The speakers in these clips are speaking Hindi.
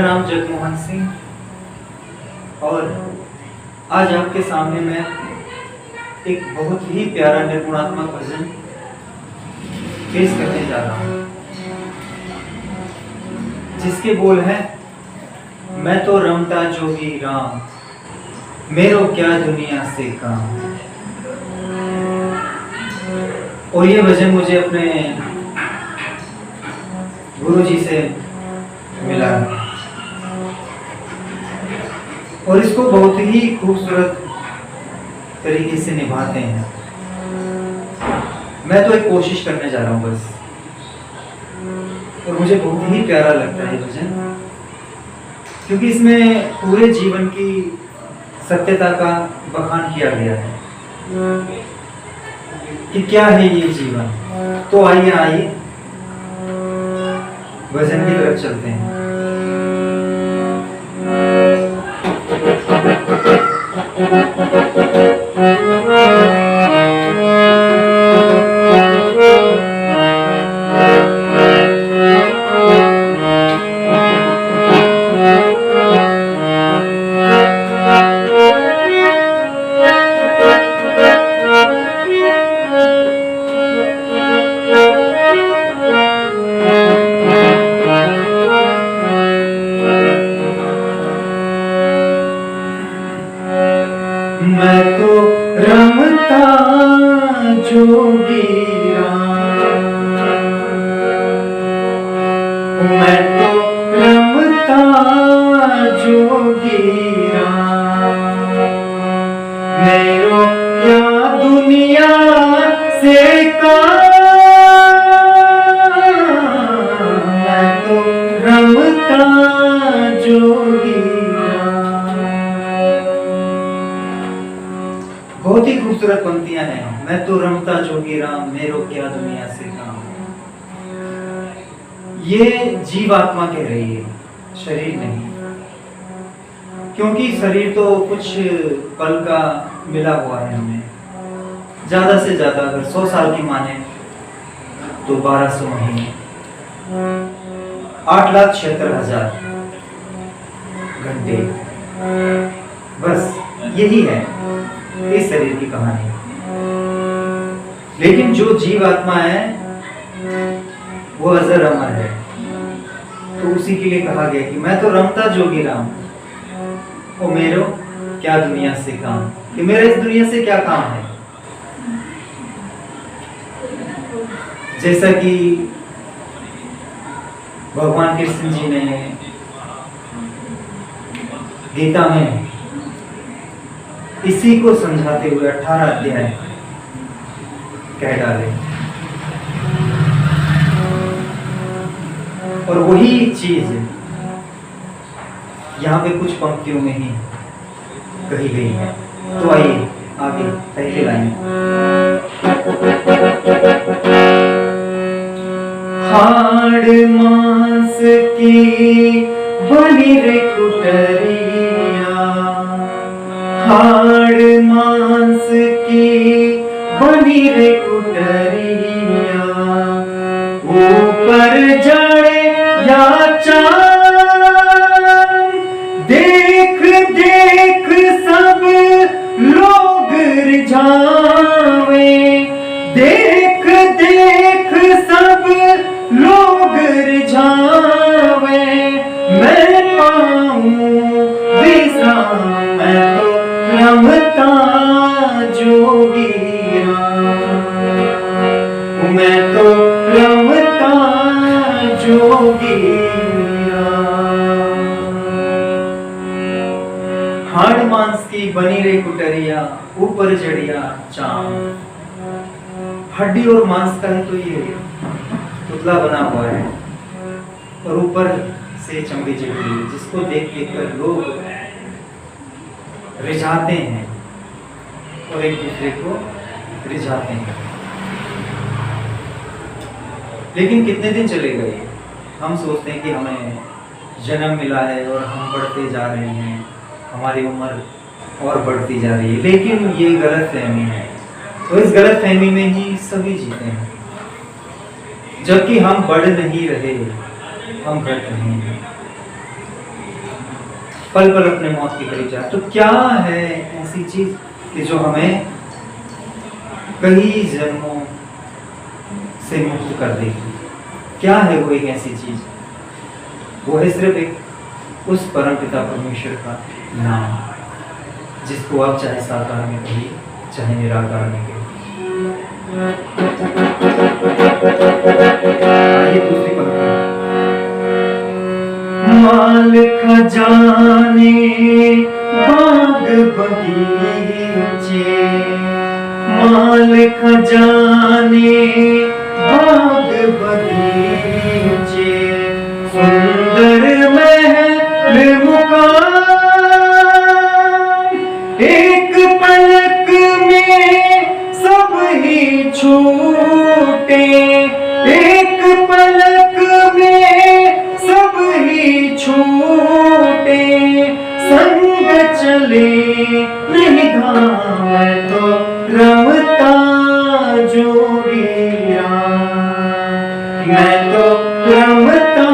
मेरा नाम जगमोहन सिंह और आज आपके सामने मैं एक बहुत ही प्यारा निर्गुणात्मक भजन पेश करने जा रहा हूँ, जिसके बोल हैं, मैं तो रमता जोगी राम, मेरो क्या दुनिया से काम। और ये भजन मुझे अपने गुरुजी से मिला और इसको बहुत ही खूबसूरत तरीके से निभाते हैं। मैं तो एक कोशिश करने जा रहा हूँ बस, और मुझे बहुत ही प्यारा लगता है ये भजन, क्योंकि इसमें पूरे जीवन की सत्यता का बखान किया गया है कि क्या है ये जीवन। तो आइए भजन की तरफ चलते हैं। मैं तो रमता जोगी राम, मैं तो रमता जोगी राम, मेरो क्या दुनिया से काम। मैं तो रमता जोगी। बहुत ही खूबसूरत पंक्तियां हैं। मैं तो रमता जोगी राम, मेरो क्या दुनिया से काम। ये जीवात्मा कह रही है, शरीर नहीं, क्योंकि शरीर तो कुछ पल का मिला हुआ है हमें। ज्यादा से ज्यादा अगर 100 साल की माने तो 1200 महीने, 8,76,000 घंटे, बस यही है इस शरीर की कहानी। लेकिन जो जीवात्मा है वो अजर अमर है, तो उसी के लिए कहा गया कि मैं तो रमता जोगी राम, ओ मेरो क्या दुनिया से काम, कि मेरा इस दुनिया से क्या काम है। जैसा कि भगवान कृष्ण जी ने गीता में इसी को समझाते हुए 18 अध्याय कह डाले, और वही चीज यहाँ पे कुछ पंक्तियों में ही कही गई है। तो आइए आगे पहली लाइन। हाड़ मांस की बनी रे कुटरिया, हाड़ मांस की बनी रे कुटरिया, ऊपर जड़े या चांद, देख देख सब लोग रिझावे, देख देख सब लोग रिझावे, मैं पाऊं विश्राम, मैं तो रमता जोगी राम, मैं तो रमता जोगी राम। हाड़ मांस की बनी रे कुटरिया, ऊपर जड़िया चांद। हड्डी और मांस का है तो ये पुतला बना हुआ है, और ऊपर से चमड़ी चिपड़ी, जिसको देख देख कर लोग रिझाते हैं और एक दूसरे को रिझाते हैं। लेकिन कितने दिन चलेगा ये? हम सोचते हैं कि हमें जन्म मिला है और हम बढ़ते जा रहे हैं, हमारी उम्र और बढ़ती जा रही है, लेकिन ये गलत फहमी है। तो इस गलत फहमी में ही सभी जीते हैं, जबकि हम बढ़ नहीं रहे, हम घट रहे हैं। पल पल अपने मौत के करीब जाए। तो क्या है ऐसी चीज कि जो हमें कई जन्मों से मुक्त कर देगी? क्या है वो एक ऐसी चीज? वो है सिर्फ एक उस परम पिता परमेश्वर का नाम, जिसको आप चाहे साकार में कहिए चाहे निराकार में कहिए। आइए दूसरी पंक्ति। माल खजाने बाग बगीचे, माल खजाने बाग बगीचे, सुंदर महल मुकाम, एक पलक में सब ही छूटे, एक पलक में सब ही छूटे, संग चले नहीं धाम तो रमता जोगिया, मैं तो रमता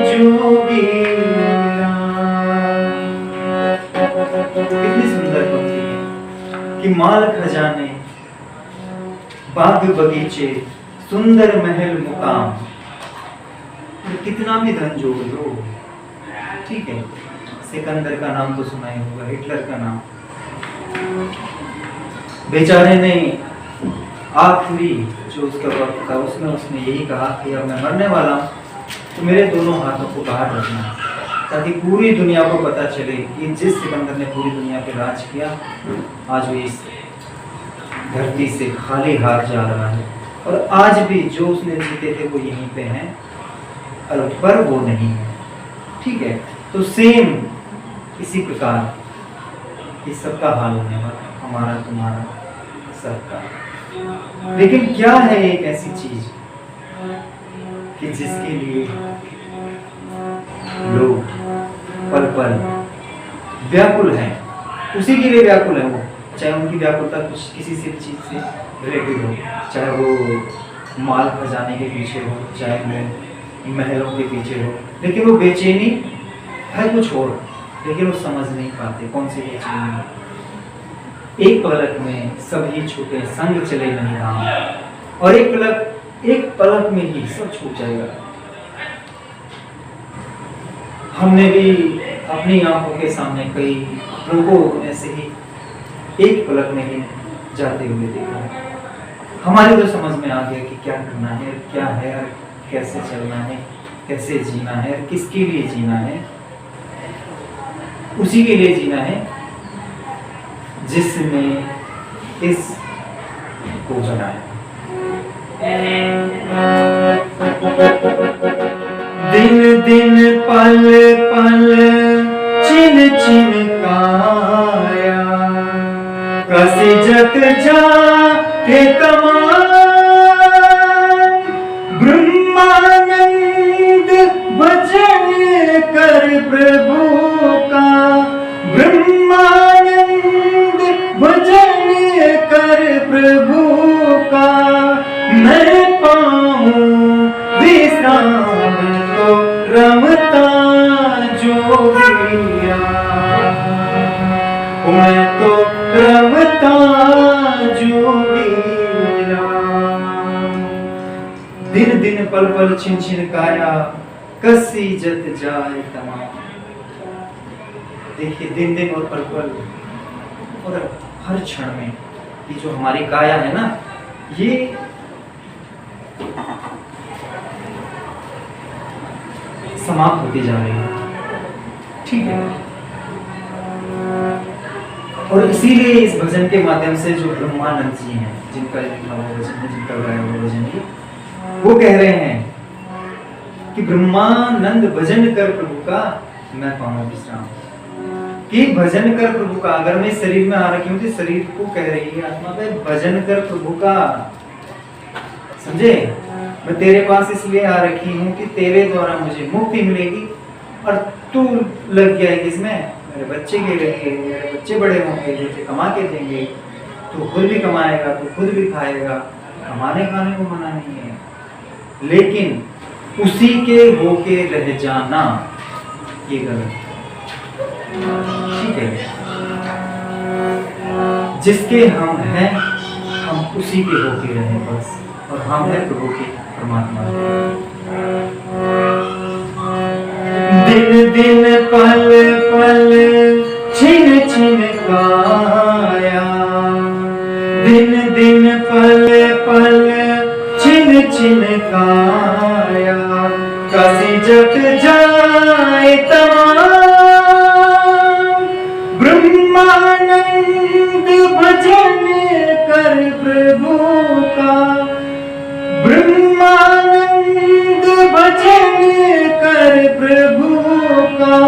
जोगिया। कितनी सुंदर पंक्ति है कि माल खजाने बाग बगीचे सुंदर महल मुकाम, कितना भी धन जोड़ लो, ठीक है। सिकंदर का नाम तो सुना ही होगा, हिटलर का नाम। बेचारे ने आखिरी जो उसका वक्त था उसमें उसने यही कहा कि अब मैं मरने वाला हूँ, तो मेरे दोनों हाथों को बाहर रखना, ताकि पूरी दुनिया को पता चले कि जिस सिकंदर ने पूरी दुनिया पे राज किया, आज वो इस धरती से खाली हाथ जा रहा है। और आज भी जो उसने जीते थे वो यहीं पे हैं, पर वो नहीं है, ठीक है। तो सेम इसी प्रकार इस सबका हाल होने वाला, हमारा तुम्हारा सबका। लेकिन क्या है एक ऐसी चीज कि जिसके लिए लोग पल पल व्याकुल हैं, उसी के लिए व्याकुल है वो, चाहे उनकी व्याकुलता कुछ किसी से चीज से रिलेटेड हो, चाहे वो माल खजाने के पीछे हो, चाहे वो महलों के पीछे हो, लेकिन वो बेचैनी है कुछ और, लेकिन वो समझ नहीं पाते कौन सी बेचैनी। एक पलक में सब ही छूटे, संग चले नहीं धाम, और एक पलक में ही सब छूट जाएगा। हमने भी अपनी आंखों के सामने कई लोगों ऐसे ही एक पलक में ही जाते हुए देखा। हमारे तो समझ में आ गया कि क्या करना है, क्या है, कैसे चलना है, कैसे जीना है, किसके लिए जीना है। उसी के लिए जीना है जिसने इस को बनाया। दिन दिन पल पल चिन चिन काया, कसी जत जाके तमाम, ब्रह्मानंद भजन कर प्रभु का, ब्रह्मानंद भजन कर प्रभु का, मैं पाऊं विश्राम तो रमता जोगिया, मैं तो रमता जोगिया। दिन दिन पल पल छिन छिन काया, कसी जत जाए तमाम। देखिए दिन दिन और पल पल और हर क्षण में ये जो हमारी काया है ना, ये समाप्त होती जा रही है, ठीक है। और इसीलिए इस भजन के माध्यम से जो ब्रह्मानंद जी हैं, जिनका लिखा हुआ भजन है, जिनका गाया हुआ भजन है, वो कह रहे हैं कि ब्रह्मानंद भजन कर प्रभु का, मैं पाऊं विश्राम। कि भजन कर प्रभु का, अगर मैं शरीर में आ रखी हूँ तो शरीर को कह रही है आत्मा पे भजन कर प्रभु का, समझे। मैं तेरे पास इसलिए आ रखी हूँ कि तेरे द्वारा मुझे मुक्ति मिलेगी, और तू लग गया है किसमें, मेरे बच्चे के लिए, मेरे बच्चे बड़े होंगे, मुझे कमा के देंगे, तू खुद भी कमाएगा, तू खुद भी खाएगा, कमाने खाने को मना नहीं है, लेकिन उसी के होके रह जाना ये गलत। ठीक है, जिसके हम हैं हम उसी के होके रहे बस, और हम हैं प्रभु के परमात्मा। दिन दिन पल पल छिन छिन काया, दिन दिन पल पल छिन छिन काया, कसी जग जाए तमाम ब्रह्मानंद भजन कर प्रभु का, ब्रह्मानंद भजन कर प्रभु का,